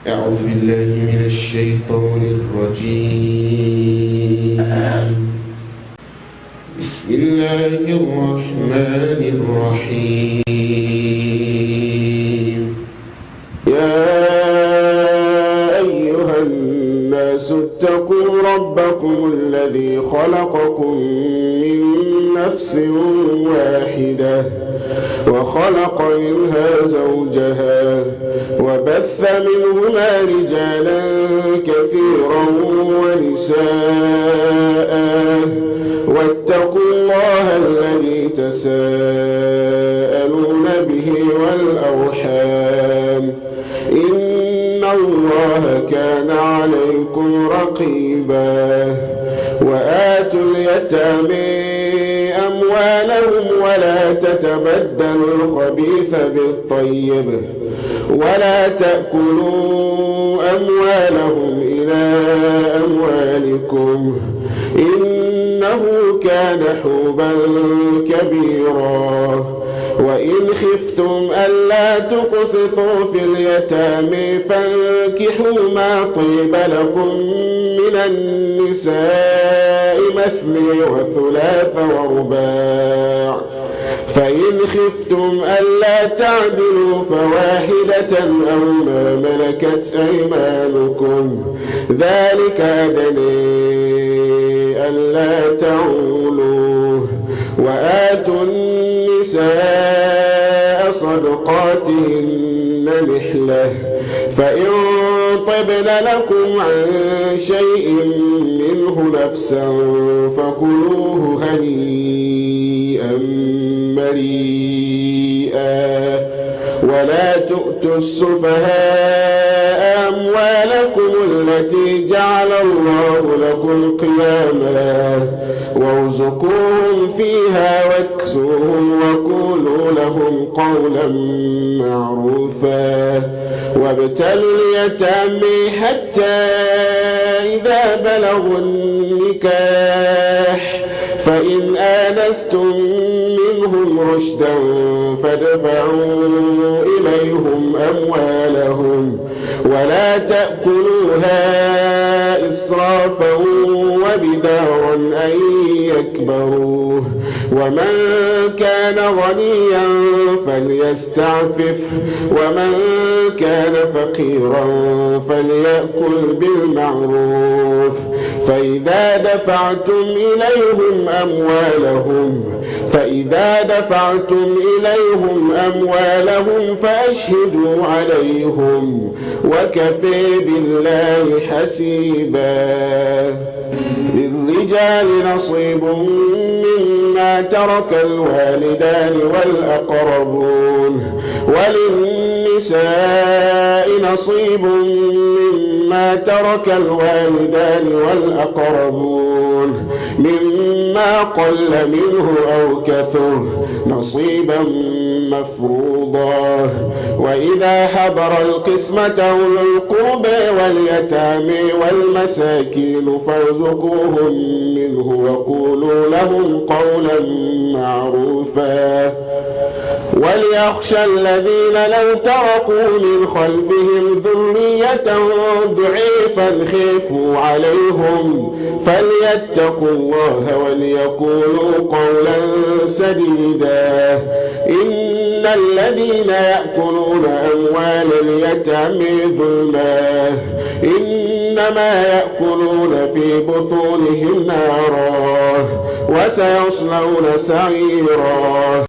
أعوذ بالله من الشيطان الرجيم. بسم الله الرحمن الرحيم. يا أيها الناس اتقوا ربكم الذي خلقكم من نفس واحدة وخلق منها زوجها وبث منهما رجالا كثيرا ونساء واتقوا الله الذي تساءلون به والأرحام إن الله كان عليكم رقيبا. وآتوا اليتامى أموالهم ولا تتبدلوا الخبيث بالطيب ولا تأكلوا أموالهم إلى أموالكم إنه كان حوبا كبيرا. وإن خفتم ألا تقسطوا في اليتامى فانكحوا ما طيب لكم من النساء مثني وثلاث ورباع فإن خفتم ألا تعدلوا فواحدة أو ما ملكت أيمانكم ذلك أدنى ألا تعولوا. وآتوا النساء صدقاتهن نحلة فإن طبن لكم عن شيء منه نفسا فكلوه هنيئا مريئا. ولا تؤتوا السفهاء أموالكم التي جعل الله لكم قياما وارزقوهم فيها واكسوهم وقولوا لهم قولا معروفا. وابتلوا اليتامى حتى إذا بلغوا النكاح فإن آنستم منهم رشدا فادفعوا إليهم أموالهم ولا تأكلوها إسرافا وبدارا أن يكبروا. ومن كان غنيا فليستعفف ومن كان فقيرا فليأكل بالمعروف. فإذا دفعتم إليهم أموالهم فأشهدوا عليهم وكفى بالله حسيبا. للرجال نصيب مما ترك الوالدان والأقربون وللنساء نصيب مما ترك الوالدان والأقربون مما قل منه أو كثر نصيبا مفروضا. وإذا حضر القسمة أولو القربى واليتامى والمساكين فارزقوهم منه وقولوا لهم قولا معروفا. وليخشى الذين لو تركوا من خلفهم ذرية ضعيفا خافوا عليهم فليتقوا الله وليقولوا قولا سديدا. إن الذين يأكلون أموال اليتامى ظلما إنما يأكلون في بطونهم نارا وسيصلون سعيرا.